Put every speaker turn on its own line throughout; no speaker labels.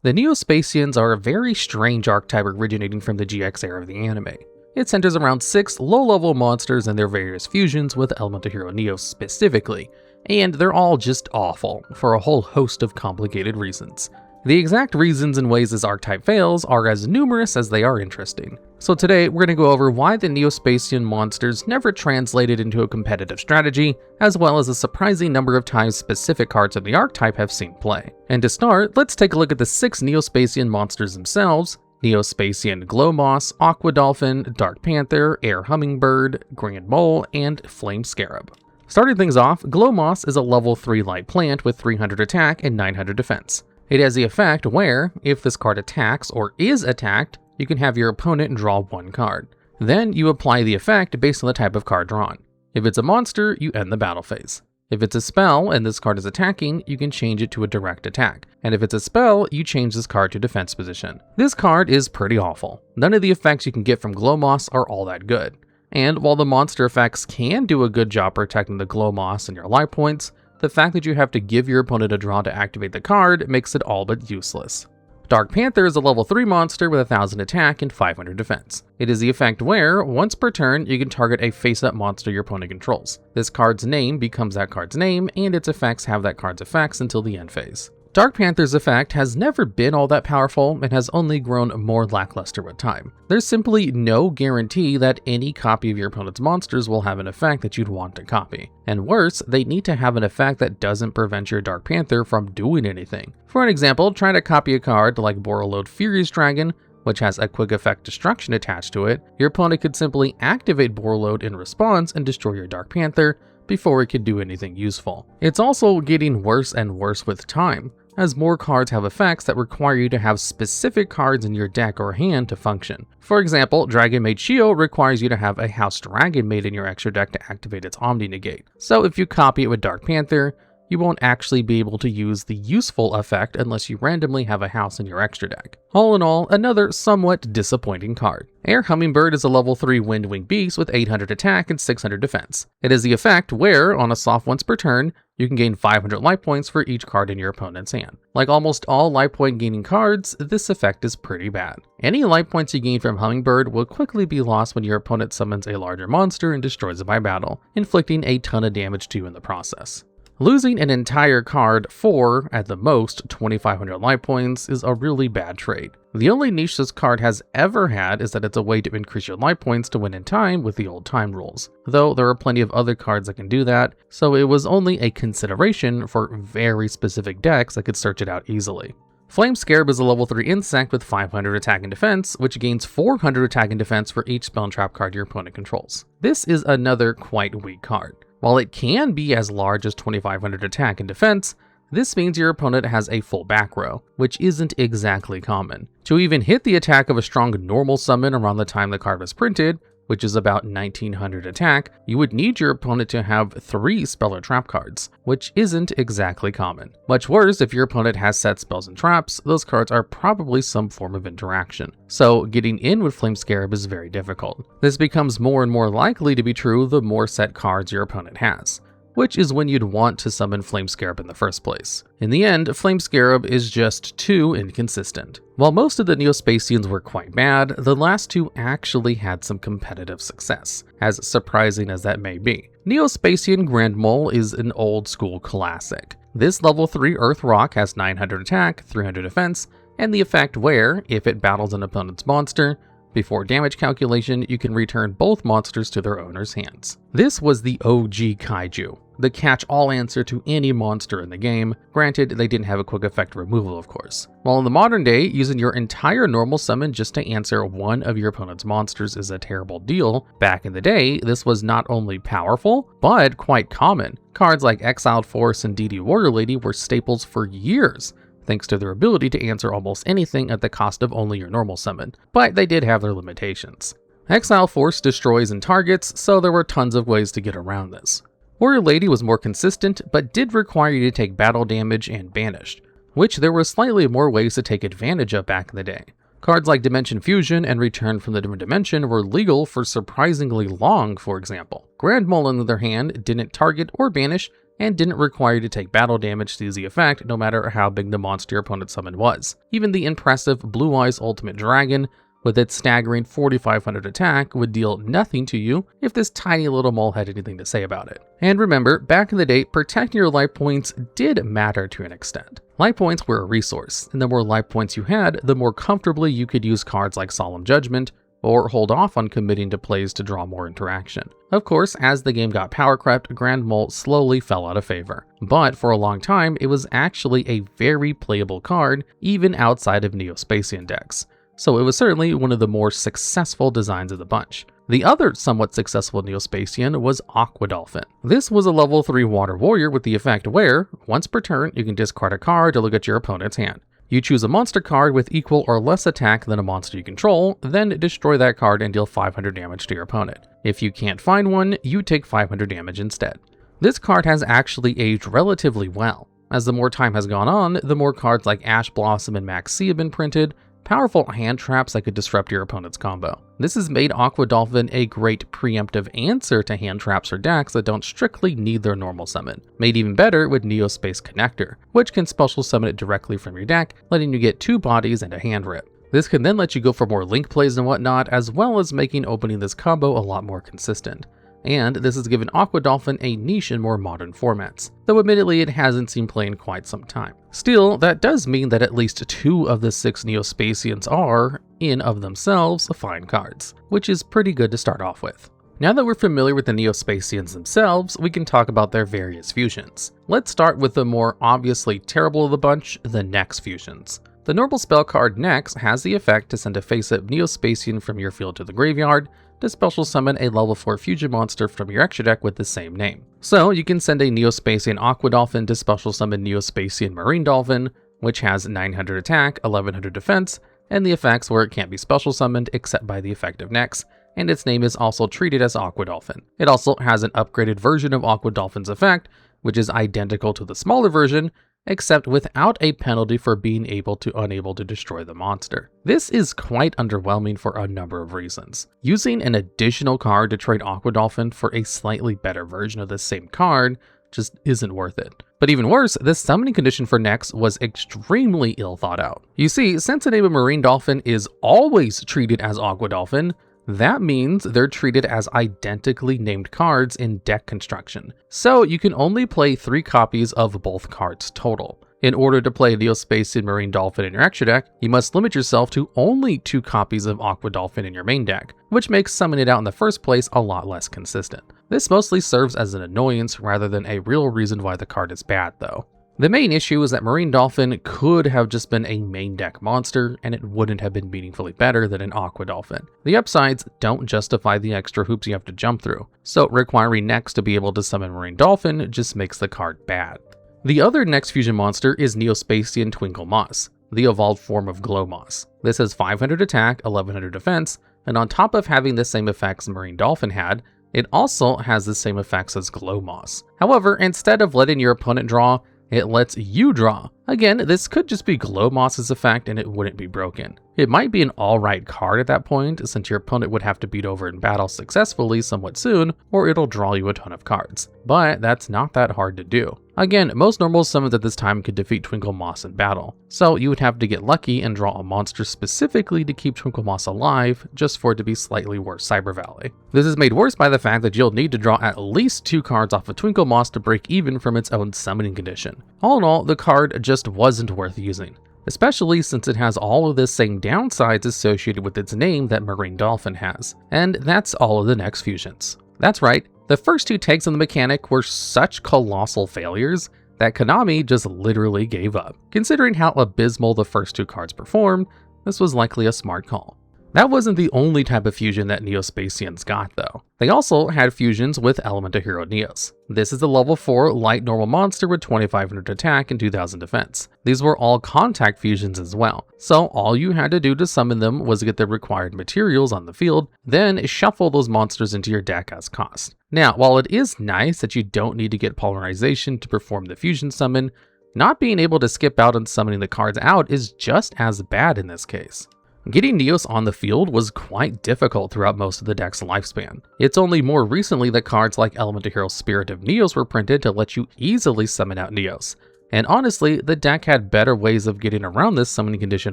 The Neo-Spacians are a very strange archetype originating from the GX era of the anime. It centers around 6 low-level monsters and their various fusions with Elemental Hero Neo specifically, and they're all just awful, for a whole host of complicated reasons. The exact reasons and ways this archetype fails are as numerous as they are interesting. So today, we're going to go over why the Neo-Spacian monsters never translated into a competitive strategy, as well as a surprising number of times specific cards of the archetype have seen play. And to start, let's take a look at the 6 Neo-Spacian monsters themselves: Neo-Spacian Glow Moss, Aqua Dolphin, Dark Panther, Air Hummingbird, Grand Mole, and Flame Scarab. Starting things off, Glow Moss is a level 3 light plant with 300 attack and 900 defense. It has the effect where, if this card attacks or is attacked, you can have your opponent draw 1 card. Then you apply the effect based on the type of card drawn. If it's a monster, you end the battle phase. If it's a spell and this card is attacking, you can change it to a direct attack. And if it's a spell, you change this card to defense position. This card is pretty awful. None of the effects you can get from Glow Moss are all that good. And while the monster effects can do a good job protecting the Glow Moss and your life points, the fact that you have to give your opponent a draw to activate the card makes it all but useless. Dark Panther is a level 3 monster with 1000 attack and 500 defense. It is the effect where, once per turn, you can target a face-up monster your opponent controls. This card's name becomes that card's name, and its effects have that card's effects until the end phase. Dark Panther's effect has never been all that powerful and has only grown more lackluster with time. There's simply no guarantee that any copy of your opponent's monsters will have an effect that you'd want to copy. And worse, they need to have an effect that doesn't prevent your Dark Panther from doing anything. For an example, try to copy a card like Borreload Furious Dragon, which has a quick effect destruction attached to it. Your opponent could simply activate Borreload in response and destroy your Dark Panther before it could do anything useful. It's also getting worse and worse with time, as more cards have effects that require you to have specific cards in your deck or hand to function. For example, Dragon Maid Shio requires you to have a House Dragon Maid in your extra deck to activate its Omni Negate. So if you copy it with Dark Panther, you won't actually be able to use the useful effect unless you randomly have a house in your extra deck. All in all, another somewhat disappointing card. Air Hummingbird is a level 3 Wind-Winged Beast with 800 attack and 600 defense. It is the effect where, on a soft once per turn, you can gain 500 life points for each card in your opponent's hand. Like almost all life point gaining cards, this effect is pretty bad. Any life points you gain from Hummingbird will quickly be lost when your opponent summons a larger monster and destroys it by battle, inflicting a ton of damage to you in the process. Losing an entire card for, at the most, 2,500 life points is a really bad trade. The only niche this card has ever had is that it's a way to increase your life points to win in time with the old time rules, though there are plenty of other cards that can do that, so it was only a consideration for very specific decks that could search it out easily. Flame Scarab is a level 3 insect with 500 attack and defense, which gains 400 attack and defense for each spell and trap card your opponent controls. This is another quite weak card. While it can be as large as 2,500 attack and defense, this means your opponent has a full back row, which isn't exactly common. To even hit the attack of a strong normal summon around the time the card was printed, which is about 1,900 attack, you would need your opponent to have 3 spell or trap cards, which isn't exactly common. Much worse, if your opponent has set spells and traps, those cards are probably some form of interaction. So getting in with Flame Scarab is very difficult. This becomes more and more likely to be true the more set cards your opponent has, which is when you'd want to summon Flame Scarab in the first place. In the end, Flame Scarab is just too inconsistent. While most of the Neo-Spacians were quite bad, the last 2 actually had some competitive success, as surprising as that may be. Neo-Spacian Grand Mole is an old school classic. This level 3 Earth Rock has 900 attack, 300 defense, and the effect where, if it battles an opponent's monster, before damage calculation, you can return both monsters to their owner's hands. This was the OG Kaiju, the catch-all answer to any monster in the game. Granted, they didn't have a quick effect removal, of course. While in the modern day, using your entire normal summon just to answer one of your opponent's monsters is a terrible deal, back in the day, this was not only powerful, but quite common. Cards like Exiled Force and DD Warrior Lady were staples for years, thanks to their ability to answer almost anything at the cost of only your normal summon, but they did have their limitations. Exile Force destroys and targets, so there were tons of ways to get around this. Warrior Lady was more consistent, but did require you to take battle damage and banished, which there were slightly more ways to take advantage of back in the day. Cards like Dimension Fusion and Return from the Different Dimension were legal for surprisingly long, for example. Grand Mole, on the other hand, didn't target or banish, and didn't require you to take battle damage to use the effect no matter how big the monster your opponent summoned was. Even the impressive Blue Eyes Ultimate Dragon, with its staggering 4500 attack, would deal nothing to you if this tiny little mole had anything to say about it. And remember, back in the day, protecting your life points did matter to an extent. Life points were a resource, and the more life points you had, the more comfortably you could use cards like Solemn Judgment, or hold off on committing to plays to draw more interaction. Of course, as the game got power crept, Grand Mole slowly fell out of favor. But for a long time, it was actually a very playable card, even outside of Neo-Spacian decks. So it was certainly one of the more successful designs of the bunch. The other somewhat successful Neo-Spacian was Aqua Dolphin. This was a level 3 water warrior with the effect where, once per turn, you can discard a card to look at your opponent's hand. You choose a monster card with equal or less attack than a monster you control, then destroy that card and deal 500 damage to your opponent. If you can't find one, you take 500 damage instead. This card has actually aged relatively well. As the more time has gone on, the more cards like Ash Blossom and Max C have been printed, powerful hand traps that could disrupt your opponent's combo. This has made Aqua Dolphin a great preemptive answer to hand traps or decks that don't strictly need their normal summon. Made even better with Neo-Space Connector, which can special summon it directly from your deck, letting you get 2 bodies and a hand rip. This can then let you go for more link plays and whatnot, as well as making opening this combo a lot more consistent. And this has given Aqua Dolphin a niche in more modern formats, though admittedly it hasn't seen play in quite some time. Still, that does mean that at least 2 of the 6 Neo-Spacians are, in of themselves, fine cards, which is pretty good to start off with. Now that we're familiar with the Neo-Spacians themselves, we can talk about their various fusions. Let's start with the more obviously terrible of the bunch, the Nex fusions. The normal spell card Nex has the effect to send a face-up Neo-Spacian from your field to the graveyard, to special summon a level 4 fusion monster from your extra deck with the same name. So you can send a Neo-Spacian Aqua Dolphin to special summon Neo-Spacian Marine Dolphin, which has 900 attack, 1100 defense, and the effects where it can't be special summoned except by the effect of Nex, and its name is also treated as Aqua Dolphin. It also has an upgraded version of Aqua Dolphin's effect, which is identical to the smaller version, except without a penalty for being unable to destroy the monster. This is quite underwhelming for a number of reasons. Using an additional card to trade Aqua Dolphin for a slightly better version of the same card just isn't worth it. But even worse, this summoning condition for Nex was extremely ill thought out. You see, since the name of Marine Dolphin is always treated as Aqua Dolphin, that means they're treated as identically named cards in deck construction. So you can only play 3 copies of both cards total. In order to play Neo-Spacian Marine Dolphin in your extra deck, you must limit yourself to only 2 copies of Aqua Dolphin in your main deck, which makes summoning it out in the first place a lot less consistent. This mostly serves as an annoyance rather than a real reason why the card is bad though. The main issue is that Marine Dolphin could have just been a main deck monster, and it wouldn't have been meaningfully better than an Aqua Dolphin. The upsides don't justify the extra hoops you have to jump through, so requiring Nex to be able to summon Marine Dolphin just makes the card bad. The other Nex fusion monster is Neo-Spacian Twinkle Moss, the evolved form of Glow Moss. This has 500 attack, 1100 defense, and on top of having the same effects Marine Dolphin had, it also has the same effects as Glow Moss. However, instead of letting your opponent draw, it lets you draw. Again, this could just be Glow Moss's effect and it wouldn't be broken. It might be an alright card at that point, since your opponent would have to beat over in battle successfully somewhat soon, or it'll draw you a ton of cards. But that's not that hard to do. Again, most normal summons at this time could defeat Twinkle Moss in battle, so you would have to get lucky and draw a monster specifically to keep Twinkle Moss alive, just for it to be slightly worse Cyber Valley. This is made worse by the fact that you'll need to draw at least 2 cards off of Twinkle Moss to break even from its own summoning condition. All in all, the card just wasn't worth using, especially since it has all of the same downsides associated with its name that Marine Dolphin has. And that's all of the Nex fusions. That's right, the first 2 takes on the mechanic were such colossal failures that Konami just literally gave up. Considering how abysmal the first 2 cards performed, this was likely a smart call. That wasn't the only type of fusion that Neo-Spacians got though. They also had fusions with Elemental Hero Neos. This is a level 4 light normal monster with 2500 attack and 2000 defense. These were all contact fusions as well, so all you had to do to summon them was get the required materials on the field, then shuffle those monsters into your deck as cost. Now, while it is nice that you don't need to get polymerization to perform the fusion summon, not being able to skip out on summoning the cards out is just as bad in this case. Getting Neos on the field was quite difficult throughout most of the deck's lifespan. It's only more recently that cards like Elemental Hero Spirit of Neos were printed to let you easily summon out Neos. And honestly, the deck had better ways of getting around this summoning condition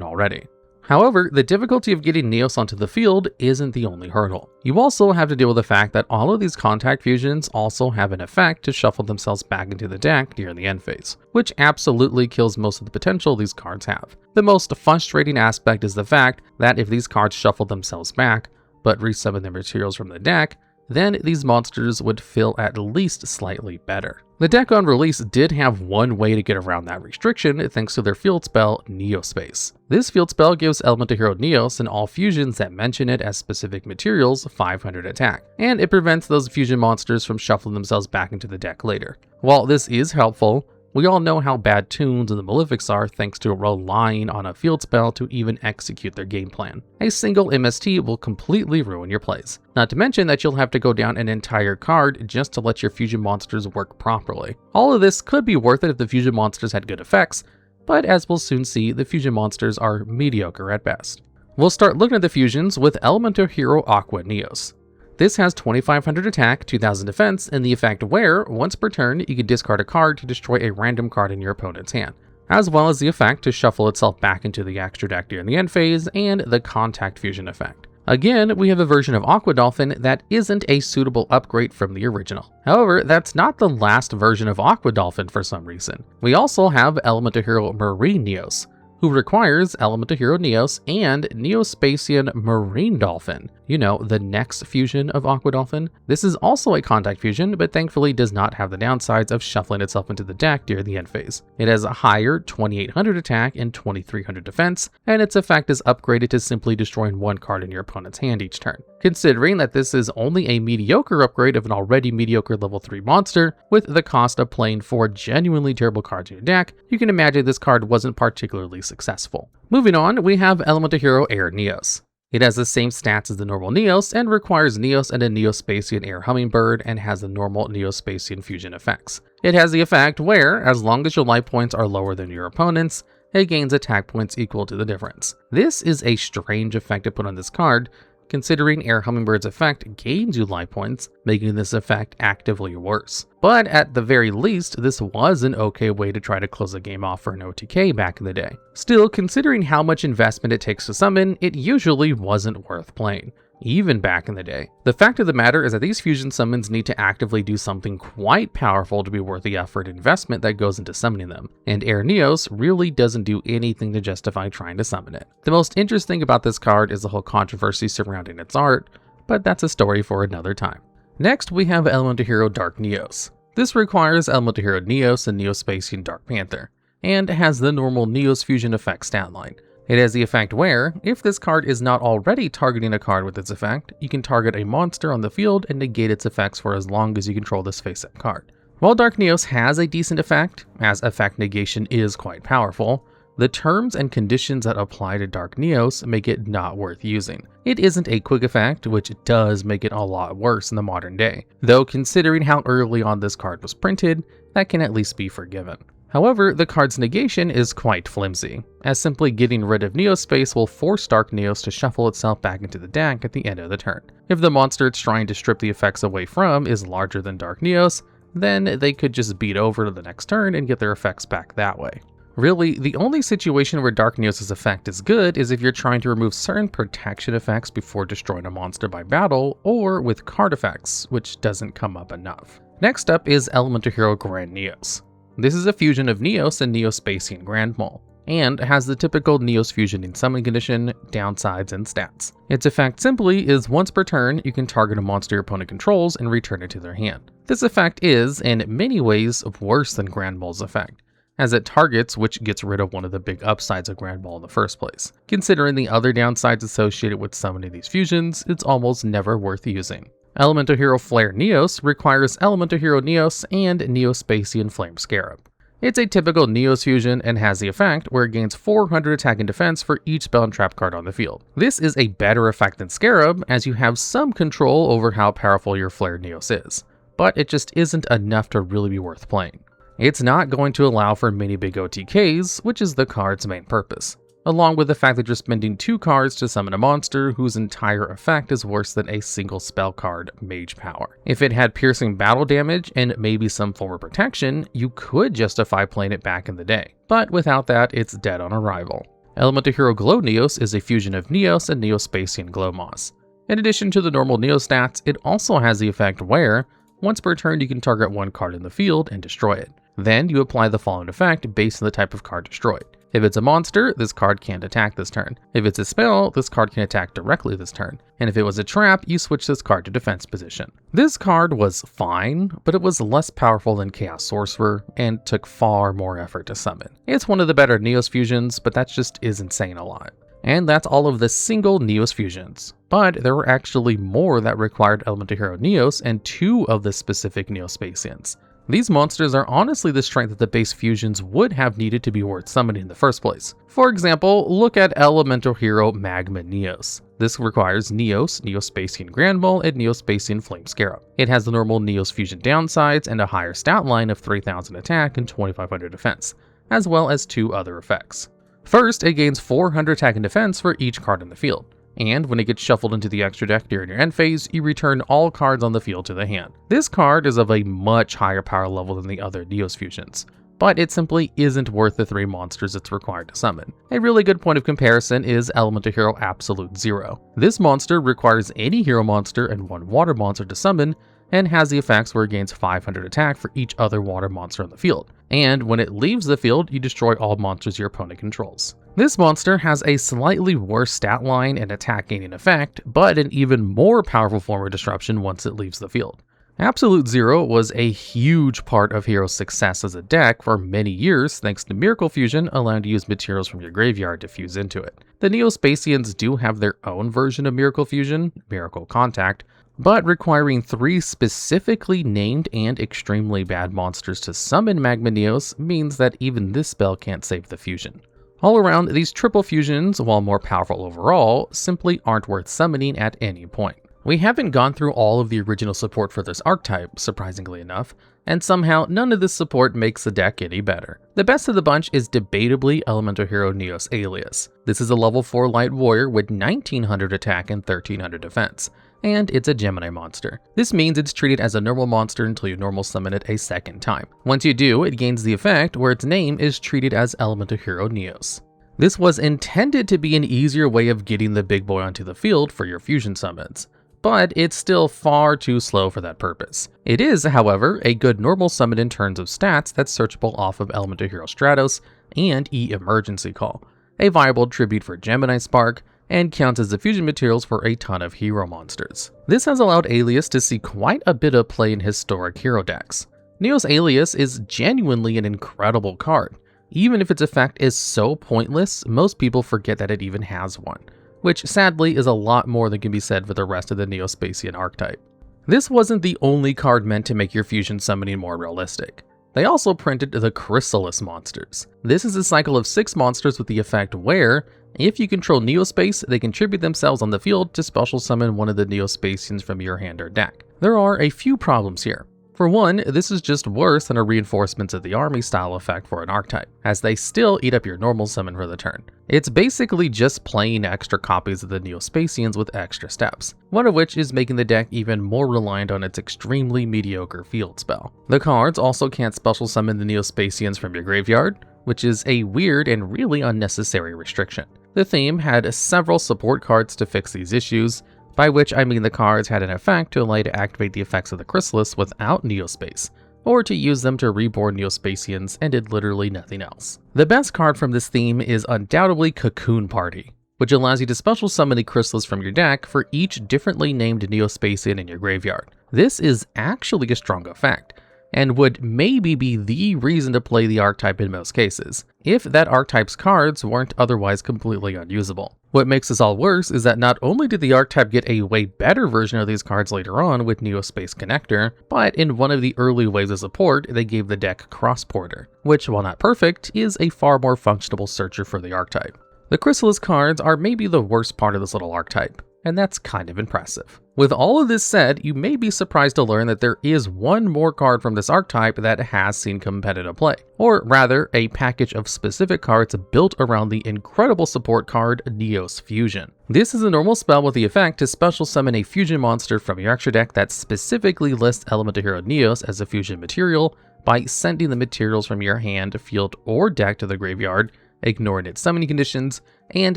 already. However, the difficulty of getting Neos onto the field isn't the only hurdle. You also have to deal with the fact that all of these contact fusions also have an effect to shuffle themselves back into the deck during the end phase, which absolutely kills most of the potential these cards have. The most frustrating aspect is the fact that if these cards shuffle themselves back, but resummon their materials from the deck, then these monsters would feel at least slightly better. The deck on release did have one way to get around that restriction thanks to their field spell, Neo-Space. This field spell gives Elemental Hero Neos and all fusions that mention it as specific materials 500 attack, and it prevents those fusion monsters from shuffling themselves back into the deck later. While this is helpful, we all know how bad Toons and the Malefics are thanks to relying on a field spell to even execute their game plan. A single MST will completely ruin your plays. Not to mention that you'll have to go down an entire card just to let your fusion monsters work properly. All of this could be worth it if the fusion monsters had good effects, but as we'll soon see, the fusion monsters are mediocre at best. We'll start looking at the fusions with Elemental Hero Aqua Neos. This has 2500 attack, 2000 defense, and the effect where, once per turn, you can discard a card to destroy a random card in your opponent's hand, as well as the effect to shuffle itself back into the extra deck during the end phase, and the contact fusion effect. Again, we have a version of Aqua Dolphin that isn't a suitable upgrade from the original. However, that's not the last version of Aqua Dolphin for some reason. We also have Elemental Hero Marine Neos, who requires Elemental Hero Neos and Neo-Spacian Marine Dolphin. You know, the next fusion of Aqua Dolphin. This is also a contact fusion, but thankfully does not have the downsides of shuffling itself into the deck during the end phase. It has a higher 2800 attack and 2300 defense, and its effect is upgraded to simply destroying one card in your opponent's hand each turn. Considering that this is only a mediocre upgrade of an already mediocre level 3 monster, with the cost of playing 4 genuinely terrible cards in your deck, you can imagine this card wasn't particularly successful. Moving on, we have Elemental Hero Air Neos. It has the same stats as the normal Neos and requires Neos and a Neo-Spacian Air Hummingbird and has the normal Neo-Spacian fusion effects. It has the effect where, as long as your life points are lower than your opponent's, it gains attack points equal to the difference. This is a strange effect to put on this card, considering Air Hummingbird's effect gains you life points, making this effect actively worse. But at the very least, this was an okay way to try to close a game off for an OTK back in the day. Still, considering how much investment it takes to summon, it usually wasn't worth playing, even back in the day. The fact of the matter is that these fusion summons need to actively do something quite powerful to be worth the effort and investment that goes into summoning them, and Air Neos really doesn't do anything to justify trying to summon it. The most interesting about this card is the whole controversy surrounding its art, but that's a story for another time. Next, we have Elemental Hero Dark Neos. This requires Elemental Hero Neos and Neo-Spacian Dark Panther, and has the normal Neos fusion effect stat line. It has the effect where, if this card is not already targeting a card with its effect, you can target a monster on the field and negate its effects for as long as you control this face-up card. While Dark Neos has a decent effect, as effect negation is quite powerful, the terms and conditions that apply to Dark Neos make it not worth using. It isn't a quick effect, which does make it a lot worse in the modern day, though considering how early on this card was printed, that can at least be forgiven. However, the card's negation is quite flimsy, as simply getting rid of Neo-Space will force Dark Neos to shuffle itself back into the deck at the end of the turn. If the monster it's trying to strip the effects away from is larger than Dark Neos, then they could just beat over to the next turn and get their effects back that way. Really, the only situation where Dark Neos' effect is good is if you're trying to remove certain protection effects before destroying a monster by battle, or with card effects, which doesn't come up enough. Next up is Elemental Hero Grand Neos. This is a fusion of Neos and Neo-Spacian Grand Mole, and has the typical Neos fusion in summon condition, downsides, and stats. Its effect simply is once per turn, you can target a monster your opponent controls and return it to their hand. This effect is, in many ways, worse than Grand Mole's effect, as it targets, which gets rid of one of the big upsides of Grand Mole in the first place. Considering the other downsides associated with summoning these fusions, it's almost never worth using. Elemental Hero Flare Neos requires Elemental Hero Neos and Neo-Spacian Flame Scarab. It's a typical Neos fusion and has the effect where it gains 400 attack and defense for each spell and trap card on the field. This is a better effect than Scarab, as you have some control over how powerful your Flare Neos is, but it just isn't enough to really be worth playing. It's not going to allow for many big OTKs, which is the card's main purpose. along with the fact that you're spending 2 cards to summon a monster whose entire effect is worse than a single spell card mage power. If it had piercing battle damage and maybe some form of protection, you could justify playing it back in the day, but without that, it's dead on arrival. Elemental Hero Glow Neos is a fusion of Neos and Neo-Spacian Glow Moss. In addition to the normal Neo stats, it also has the effect where, once per turn you can target 1 card in the field and destroy it. Then you apply the following effect based on the type of card destroyed. If it's a monster, this card can't attack this turn. If it's a spell, this card can attack directly this turn. And if it was a trap, you switch this card to defense position. This card was fine, but it was less powerful than Chaos Sorcerer and took far more effort to summon. It's one of the better Neos fusions, but that just isn't saying a lot. And that's all of the single Neos fusions. But there were actually more that required Elemental Hero Neos and 2 of the specific Neo-Spacians. These monsters are honestly the strength that the base fusions would have needed to be worth summoning in the first place. For example, look at Elemental Hero Magma Neos. This requires Neos, Neo-Spacian Grand Mole, and Neo-Spacian Flame Scarab. It has the normal Neos fusion downsides and a higher stat line of 3000 attack and 2500 defense, as well as 2 other effects. First, it gains 400 attack and defense for each card in the field. And when it gets shuffled into the extra deck during your end phase, you return all cards on the field to the hand. This card is of a much higher power level than the other Neos fusions, but it simply isn't worth the 3 monsters it's required to summon. A really good point of comparison is Elemental Hero Absolute Zero. This monster requires any hero monster and 1 water monster to summon, and has the effects where it gains 500 attack for each other water monster on the field. And when it leaves the field, you destroy all monsters your opponent controls. This monster has a slightly worse stat line and attack gaining effect, but an even more powerful form of disruption once it leaves the field. Absolute Zero was a huge part of Hero's success as a deck for many years thanks to Miracle Fusion allowing you to use materials from your graveyard to fuse into it. The Neo-Spacians do have their own version of Miracle Fusion, Miracle Contact, but requiring 3 specifically named and extremely bad monsters to summon Magma Neos means that even this spell can't save the fusion. All around, these triple fusions, while more powerful overall, simply aren't worth summoning at any point. We haven't gone through all of the original support for this archetype, surprisingly enough, and somehow none of this support makes the deck any better. The best of the bunch is debatably Elemental Hero Neos Alias. This is a level 4 light warrior with 1900 attack and 1300 defense, and it's a Gemini monster. This means it's treated as a normal monster until you normal summon it a second time. Once you do, it gains the effect where its name is treated as Elemental Hero Neos. This was intended to be an easier way of getting the big boy onto the field for your fusion summons, but it's still far too slow for that purpose. It is, however, a good normal summon in terms of stats that's searchable off of Elemental Hero Stratos and E-Emergency Call, a viable tribute for Gemini Spark, and counts as the fusion materials for a ton of hero monsters. This has allowed Alias to see quite a bit of play in historic hero decks. Neos Alias is genuinely an incredible card. Even if its effect is so pointless, most people forget that it even has one, which sadly is a lot more than can be said for the rest of the Neo-Spacian archetype. This wasn't the only card meant to make your fusion summoning more realistic. They also printed the Chrysalis monsters. This is a cycle of 6 monsters with the effect where, if you control Neospace, they contribute themselves on the field to special summon one of the Neo-Spacians from your hand or deck. There are a few problems here. For one, this is just worse than a Reinforcements of the Army style effect for an archetype, as they still eat up your normal summon for the turn. It's basically just playing extra copies of the Neo-Spacians with extra steps, one of which is making the deck even more reliant on its extremely mediocre field spell. The cards also can't special summon the Neo-Spacians from your graveyard, which is a weird and really unnecessary restriction. The theme had several support cards to fix these issues, by which I mean the cards had an effect to allow you to activate the effects of the Chrysalis without Neospace, or to use them to reborn Neo-Spacians and did literally nothing else. The best card from this theme is undoubtedly Cocoon Party, which allows you to special summon a Chrysalis from your deck for each differently named Neo-Spacian in your graveyard. This is actually a strong effect, and would maybe be the reason to play the archetype in most cases, if that archetype's cards weren't otherwise completely unusable. What makes this all worse is that not only did the archetype get a way better version of these cards later on with Neo-Space Connector, but in one of the early waves of support, they gave the deck Crossporter, which, while not perfect, is a far more functional searcher for the archetype. The Chrysalis cards are maybe the worst part of this little archetype, and that's kind of impressive. With all of this said, you may be surprised to learn that there is one more card from this archetype that has seen competitive play, or rather, a package of specific cards built around the incredible support card Neo-Spacian. This is a normal spell with the effect to special summon a fusion monster from your extra deck that specifically lists Elemental Hero Neos as a fusion material by sending the materials from your hand, field, or deck to the graveyard, ignoring its summoning conditions, and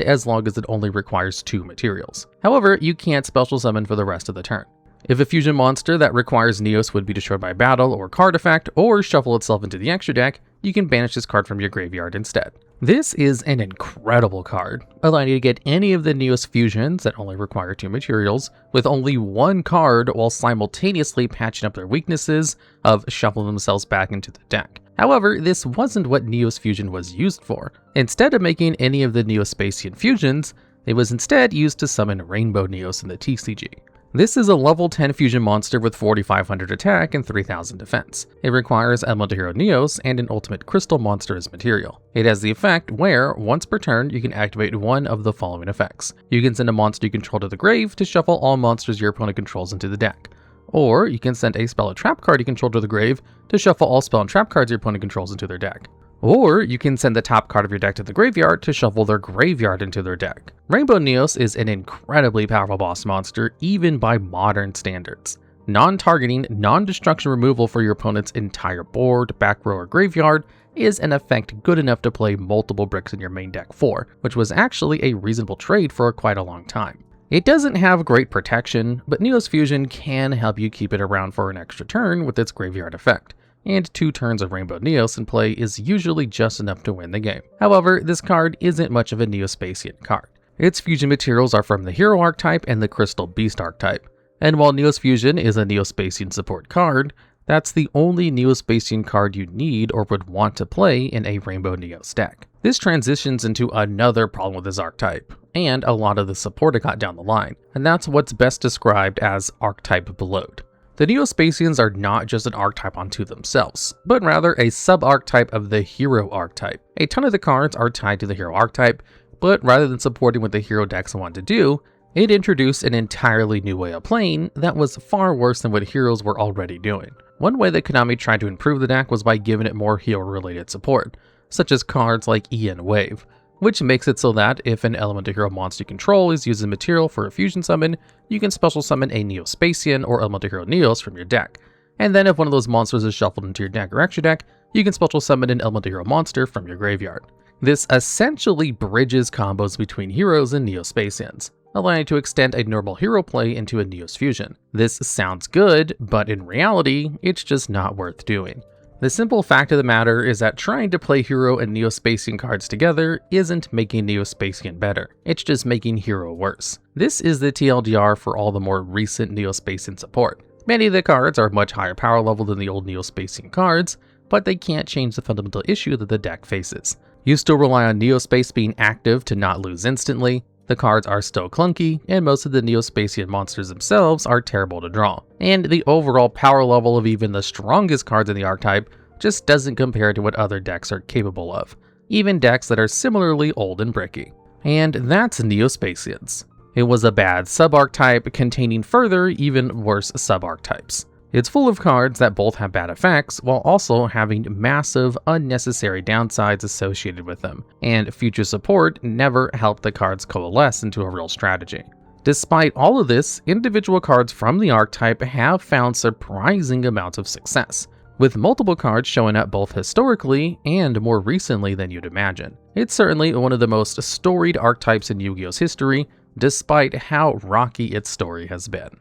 as long as it only requires 2 materials. However, you can't special summon for the rest of the turn. If a fusion monster that requires Neos would be destroyed by battle or card effect, or shuffle itself into the extra deck, you can banish this card from your graveyard instead. This is an incredible card, allowing you to get any of the Neos fusions that only require 2 materials with only 1 card while simultaneously patching up their weaknesses of shuffling themselves back into the deck. However, this wasn't what Neos fusion was used for. Instead of making any of the Neo-Spacian fusions, it was instead used to summon Rainbow Neos in the TCG. This is a level 10 fusion monster with 4500 attack and 3000 defense. It requires Elemental Hero Neos and an ultimate crystal monster as material. It has the effect where, once per turn, you can activate one of the following effects. You can send a monster you control to the grave to shuffle all monsters your opponent controls into the deck. Or you can send a spell or trap card you control to the grave to shuffle all spell and trap cards your opponent controls into their deck. Or you can send the top card of your deck to the graveyard to shuffle their graveyard into their deck. Rainbow Neos is an incredibly powerful boss monster even by modern standards. Non-targeting, non-destruction removal for your opponent's entire board, back row, or graveyard is an effect good enough to play multiple bricks in your main deck for, which was actually a reasonable trade for quite a long time. It doesn't have great protection, but Neos Fusion can help you keep it around for an extra turn with its graveyard effect, and 2 turns of Rainbow Neos in play is usually just enough to win the game. However, this card isn't much of a Neo-Spacian card. Its fusion materials are from the Hero archetype and the Crystal Beast archetype, and while Neos Fusion is a Neo-Spacian support card, that's the only Neo-Spacian card you need or would want to play in a Rainbow Neos deck. This transitions into another problem with this archetype, and a lot of the support it got down the line, and that's what's best described as archetype bloat. The Neo-Spacians are not just an archetype unto themselves, but rather a sub-archetype of the Hero archetype. A ton of the cards are tied to the Hero archetype, but rather than supporting what the Hero decks wanted to do, it introduced an entirely new way of playing that was far worse than what Heroes were already doing. One way that Konami tried to improve the deck was by giving it more Hero-related support, such as cards like Ian Wave, which makes it so that if an Elemental Hero monster you control is using material for a fusion summon, you can special summon a Neo-Spacian or Elemental Hero Neos from your deck. And then if one of those monsters is shuffled into your deck or extra deck, you can special summon an Elemental Hero monster from your graveyard. This essentially bridges combos between Heroes and Neo-Spacians, allowing you to extend a normal hero play into a Neos fusion. This sounds good, but in reality, it's just not worth doing. The simple fact of the matter is that trying to play Hero and Neo-Spacian cards together isn't making Neo-Spacian better, it's just making Hero worse. This is the TLDR for all the more recent Neo-Spacian support. Many of the cards are much higher power level than the old Neo-Spacian cards, but they can't change the fundamental issue that the deck faces. You still rely on Neospace being active to not lose instantly, the cards are still clunky, and most of the Neo-Spacian monsters themselves are terrible to draw. And the overall power level of even the strongest cards in the archetype just doesn't compare to what other decks are capable of, even decks that are similarly old and bricky. And that's Neo-Spacians. It was a bad sub-archetype containing further, even worse sub-archetypes. It's full of cards that both have bad effects while also having massive, unnecessary downsides associated with them, and future support never helped the cards coalesce into a real strategy. Despite all of this, individual cards from the archetype have found surprising amounts of success, with multiple cards showing up both historically and more recently than you'd imagine. It's certainly one of the most storied archetypes in Yu-Gi-Oh's history, despite how rocky its story has been.